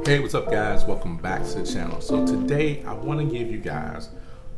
Hey, what's up guys? Welcome back to the channel. So today I want to give you guys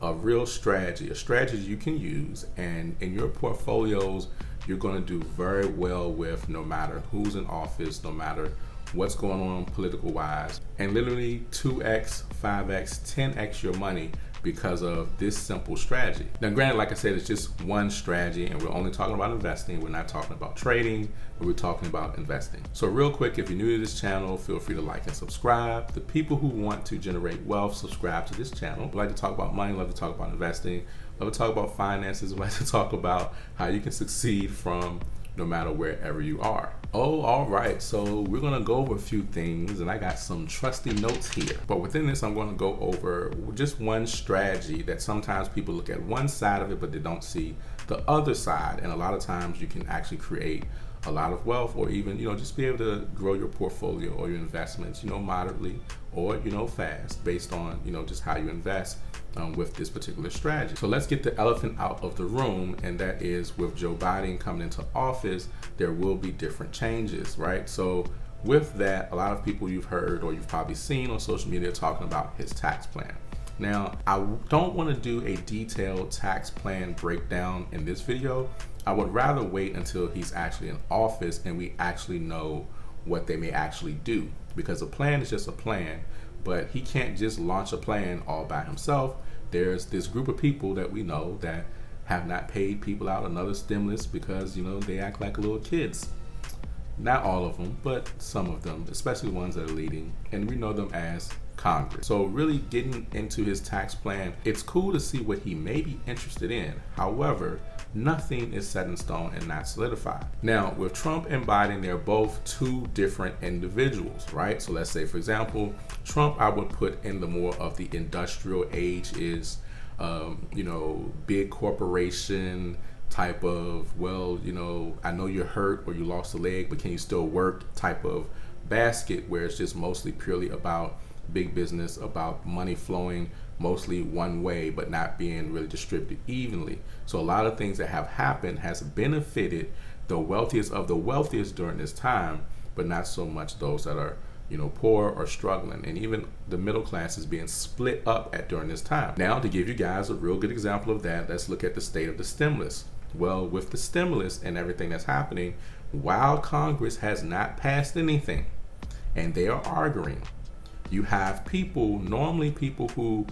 a real strategy, a strategy you can use, and in your portfolios you're going to do very well with, no matter who's in office, no matter what's going on political wise, and literally 2x, 5x, 10x your money because of this simple strategy. Now granted, like I said, it's just one strategy and we're only talking about investing. We're not talking about trading, but we're talking about investing. So real quick, if you're new to this channel, feel free to like and subscribe. The people who want to generate wealth, subscribe to this channel. We like to talk about money, love to talk about investing, love to talk about finances, we like to talk about how you can succeed from no matter wherever you are. Oh, all right, so we're gonna go over a few things and I got some trusty notes here. But within this, I'm gonna go over just one strategy that sometimes people look at one side of it, but they don't see the other side. And a lot of times you can actually create a lot of wealth, or even, just be able to grow your portfolio or your investments, moderately or, fast, based on, just how you invest with this particular strategy. So let's get the elephant out of the room, and that is, with Joe Biden coming into office, there will be different changes, right? So with that, a lot of people you've heard or you've probably seen on social media talking about his tax plan. Now, I don't want to do a detailed tax plan breakdown in this video. I would rather wait until he's actually in office and we actually know what they may actually do, because a plan is just a plan, but he can't just launch a plan all by himself. There's this group of people that we know that have not paid people out another stimulus because, they act like little kids. Not all of them, but some of them, especially ones that are leading, and we know them as Congress. So really getting into his tax plan, it's cool to see what he may be interested in. However, nothing is set in stone and not solidified. Now, with Trump and Biden, they're both two different individuals, right? So let's say, for example, Trump, I would put in the more of the industrial age, is, big corporation type of, I know you're hurt or you lost a leg, but can you still work type of basket, where it's just mostly purely about big business, about money flowing mostly one way, but not being really distributed evenly. So a lot of things that have happened has benefited the wealthiest of the wealthiest during this time, but not so much those that are, poor or struggling. And even the middle class is being split up during this time. Now, to give you guys a real good example of that, let's look at the state of the stimulus. Well, with the stimulus and everything that's happening, while Congress has not passed anything and they are arguing, you have people, normally people who,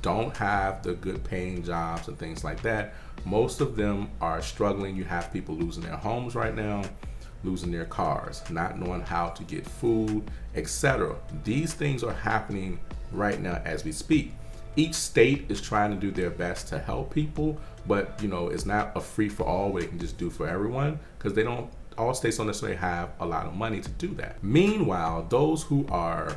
don't have the good paying jobs and things like that. Most of them are struggling. You have people losing their homes right now, losing their cars, not knowing how to get food, etc. These things are happening right now as we speak. Each state is trying to do their best to help people, but it's not a free for all where they can just do for everyone, because all states don't necessarily have a lot of money to do that. Meanwhile, those who are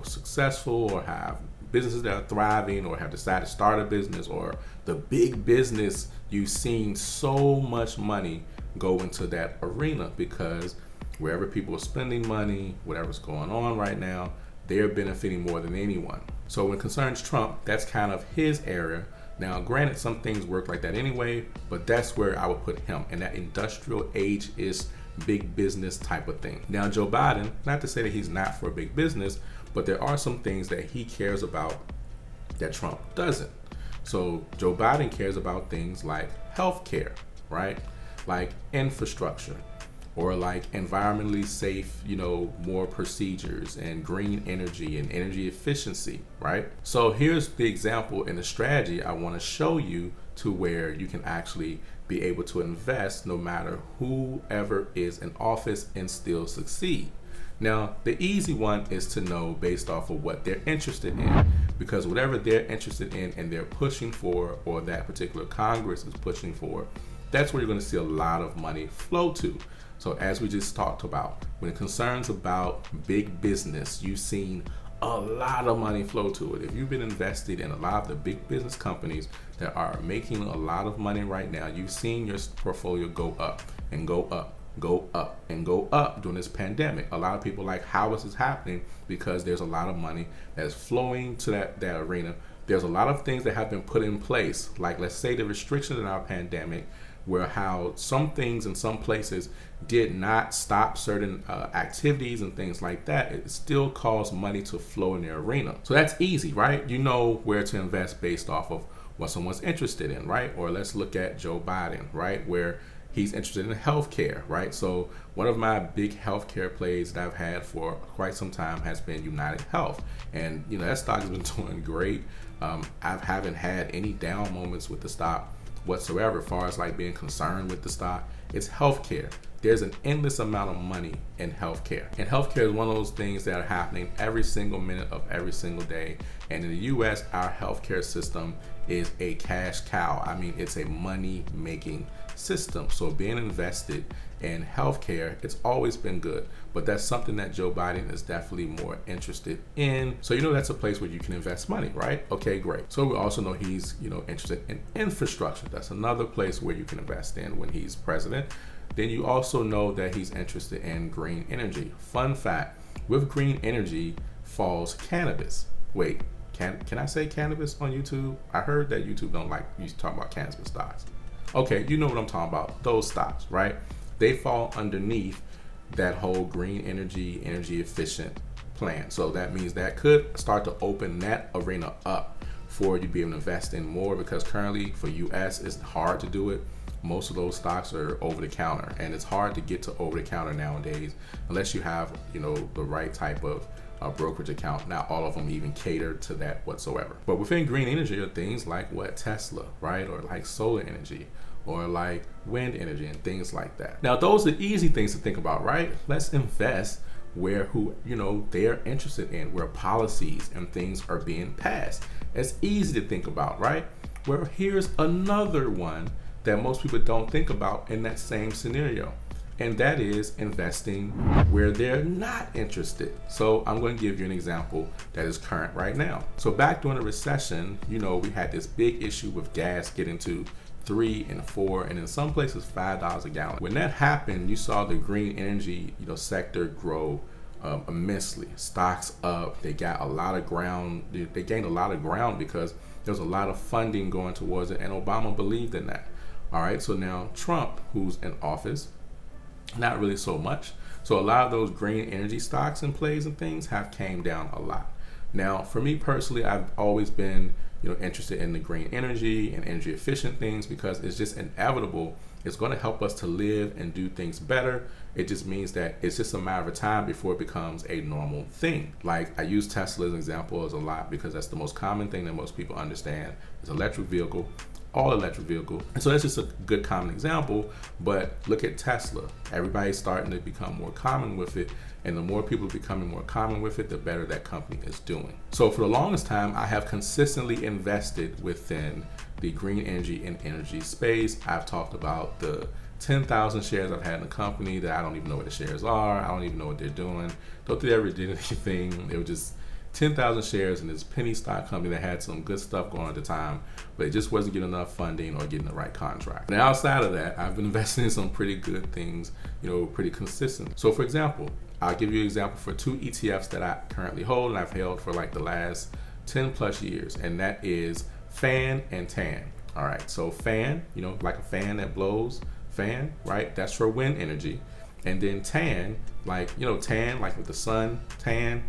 successful or have businesses that are thriving or have decided to start a business, or the big business, you've seen so much money go into that arena, because wherever people are spending money, whatever's going on right now, they're benefiting more than anyone. So when it concerns Trump, that's kind of his area. Now, granted, some things work like that anyway, but that's where I would put him, and that industrial age is big business type of thing. Now, Joe Biden, not to say that he's not for big business, but there are some things that he cares about that Trump doesn't. So Joe Biden cares about things like healthcare, right? Like infrastructure, or like environmentally safe, more procedures, and green energy and energy efficiency, right? So here's the example in the strategy I want to show you, to where you can actually be able to invest no matter whoever is in office and still succeed. Now, the easy one is to know based off of what they're interested in, because whatever they're interested in and they're pushing for, or that particular Congress is pushing for, that's where you're going to see a lot of money flow to. So as we just talked about, when it concerns about big business, you've seen a lot of money flow to it. If you've been invested in a lot of the big business companies that are making a lot of money right now, you've seen your portfolio go up and go up, go up and go up during this pandemic. A lot of people like how is this happening, because there's a lot of money that's flowing to that arena. There's a lot of things that have been put in place, like let's say the restrictions in our pandemic where how some things in some places did not stop certain activities and things like that, it still caused money to flow in the arena. So that's easy, right? You know where to invest based off of what someone's interested in, right? Or let's look at Joe Biden, right? Where he's interested in healthcare, right? So one of my big healthcare plays that I've had for quite some time has been United Health. And that stock has been doing great. I haven't had any down moments with the stock whatsoever as far as like being concerned with the stock. It's healthcare. There's an endless amount of money in healthcare. And healthcare is one of those things that are happening every single minute of every single day. And in the US, our healthcare system is a cash cow. I mean, it's a money-making system. So being invested in healthcare, it's always been good. But that's something that Joe Biden is definitely more interested in. So that's a place where you can invest money, right? Okay, great. So we also know he's interested in infrastructure. That's another place where you can invest in when he's president. Then you also know that he's interested in green energy. Fun fact, with green energy falls cannabis. Wait, can I say cannabis on YouTube? I heard that YouTube don't like you talk about cannabis stocks. Okay, you know what I'm talking about. Those stocks, right? They fall underneath that whole green energy efficient plan. So that means that could start to open that arena up for you to be able to invest in more, because currently for US it's hard to do it. Most of those stocks are over the counter, and it's hard to get to over the counter nowadays unless you have the right type of brokerage account. Not all of them even cater to that whatsoever. But within green energy are things like Tesla, right? Or like solar energy, or like wind energy and things like that. Now those are easy things to think about, right? Let's invest where they're interested in, where policies and things are being passed. It's easy to think about, right? Well, here's another one that most people don't think about in that same scenario, and that is investing where they're not interested. So I'm going to give you an example that is current right now. So back during the recession, we had this big issue with gas getting to $3 and $4, and in some places $5 a gallon. When that happened, you saw the green energy sector grow immensely. Stocks up. They got a lot of ground. They gained a lot of ground because there was a lot of funding going towards it, and Obama believed in that. All right, so now Trump, who's in office, not really so much. So a lot of those green energy stocks and plays and things have came down a lot. Now, for me personally, I've always been interested in the green energy and energy efficient things because it's just inevitable. It's going to help us to live and do things better. It just means that it's just a matter of time before it becomes a normal thing. Like I use Tesla as an example as a lot because that's the most common thing that most people understand is electric vehicle. All electric vehicle. And so that's just a good common example, but look at Tesla. Everybody's starting to become more common with it, and the more people becoming more common with it, the better that company is doing. So for the longest time, I have consistently invested within the green energy and energy space. I've talked about the 10,000 shares I've had in the company that I don't even know what the shares are. I don't even know what they're doing. Don't think they ever did anything. They were just 10,000 shares in this penny stock company that had some good stuff going on at the time, but it just wasn't getting enough funding or getting the right contract. Now, outside of that, I've been investing in some pretty good things, pretty consistent. So for example, I'll give you an example for 2 ETFs that I currently hold and I've held for like the last 10 plus years, and that is FAN and TAN. All right, so FAN, like a fan that blows, fan, right? That's for wind energy. And then TAN, like, tan, like with the sun, tan,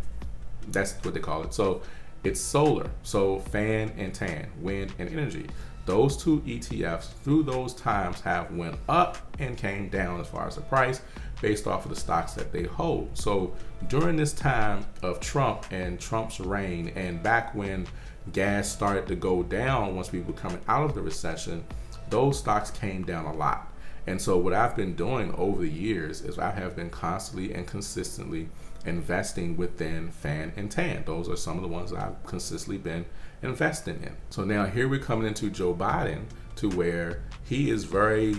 that's what they call it. So it's solar. So FAN and TAN, wind and energy. Those 2 ETFs through those times have went up and came down as far as the price based off of the stocks that they hold. So during this time of Trump and Trump's reign, and back when gas started to go down once we were coming out of the recession, those stocks came down a lot. And so what I've been doing over the years is I have been constantly and consistently investing within FAN and TAN. Those are some of the ones that I've consistently been investing in. So now here we're coming into Joe Biden, to where he is very,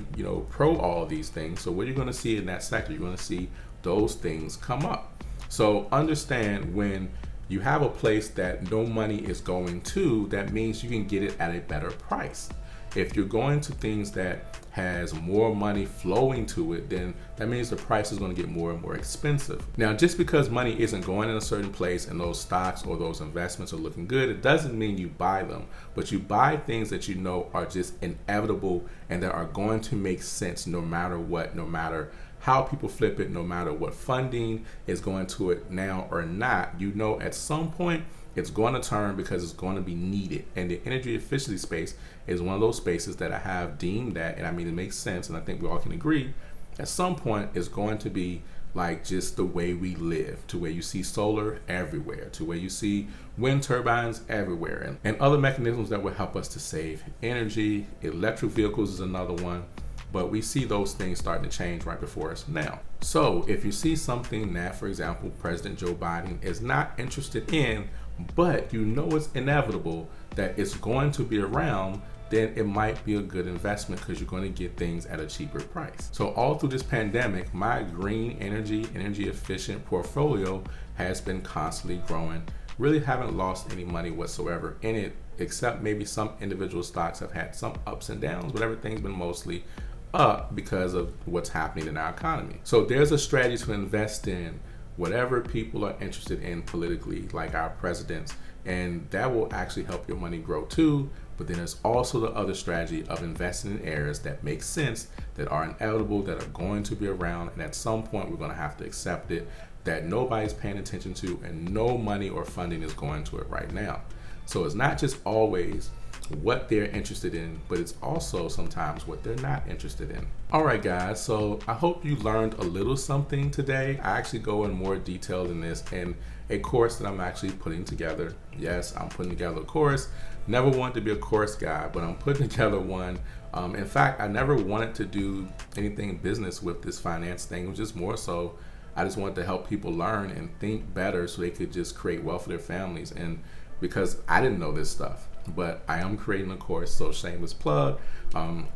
pro all of these things. So what you're going to see in that sector, you're going to see those things come up. So understand, when you have a place that no money is going to, that means you can get it at a better price. If you're going to things that has more money flowing to it, then that means the price is going to get more and more expensive. Now, just because money isn't going in a certain place and those stocks or those investments are looking good, it doesn't mean you buy them, but you buy things that you know are just inevitable and that are going to make sense no matter what, no matter how people flip it, no matter what funding is going to it now or not. You know, at some point it's going to turn because it's going to be needed. And the energy efficiency space is one of those spaces that I have deemed that, and I mean, it makes sense, and I think we all can agree, at some point it's going to be like just the way we live, to where you see solar everywhere, to where you see wind turbines everywhere, and other mechanisms that will help us to save energy. Electric vehicles is another one. But we see those things starting to change right before us now. So if you see something that, for example, President Joe Biden is not interested in, but you know it's inevitable that it's going to be around, then it might be a good investment because you're going to get things at a cheaper price. So all through this pandemic, my green energy efficient portfolio has been constantly growing. Really haven't lost any money whatsoever in it, except maybe some individual stocks have had some ups and downs, but everything's been mostly up because of what's happening in our economy. So there's a strategy to invest in whatever people are interested in politically, like our presidents, and that will actually help your money grow too. But then there's also the other strategy of investing in areas that make sense, that are inevitable, that are going to be around, and at some point we're going to have to accept it, that nobody's paying attention to and no money or funding is going to it right now. So it's not just always what they're interested in, but it's also sometimes what they're not interested in. All right, guys, so I hope you learned a little something today. I actually go in more detail than this in a course that I'm actually putting together. Yes, I'm putting together a course. Never wanted to be a course guy, but I'm putting together one. In fact, I never wanted to do anything business with this finance thing. It was just more so I just wanted to help people learn and think better so they could just create wealth for their families. And because I didn't know this stuff, but I am creating a course, so shameless plug.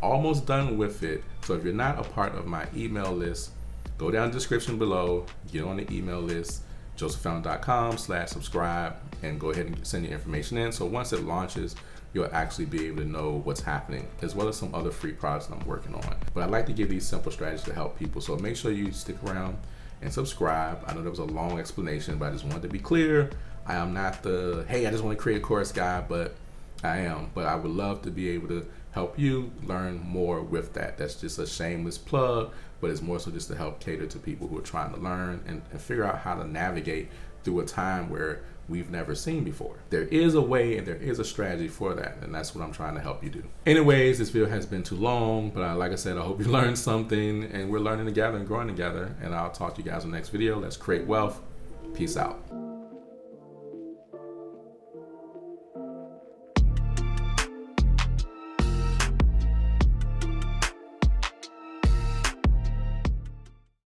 Almost done with it. So if you're not a part of my email list, go down the description below, get on the email list, josephfound.com/subscribe, and go ahead and send your information in. So once it launches, you'll actually be able to know what's happening, as well as some other free products that I'm working on. But I like to give these simple strategies to help people. So make sure you stick around and subscribe. I know there was a long explanation, but I just wanted to be clear. I am not the, hey, I just want to create a course guy, but I am. But I would love to be able to help you learn more with that. That's just a shameless plug, but it's more so just to help cater to people who are trying to learn and figure out how to navigate through a time where we've never seen before. There is a way and there is a strategy for that, and that's what I'm trying to help you do. Anyways, this video has been too long, but like I said, I hope you learned something, and we're learning together and growing together, and I'll talk to you guys in the next video. Let's create wealth. Peace out.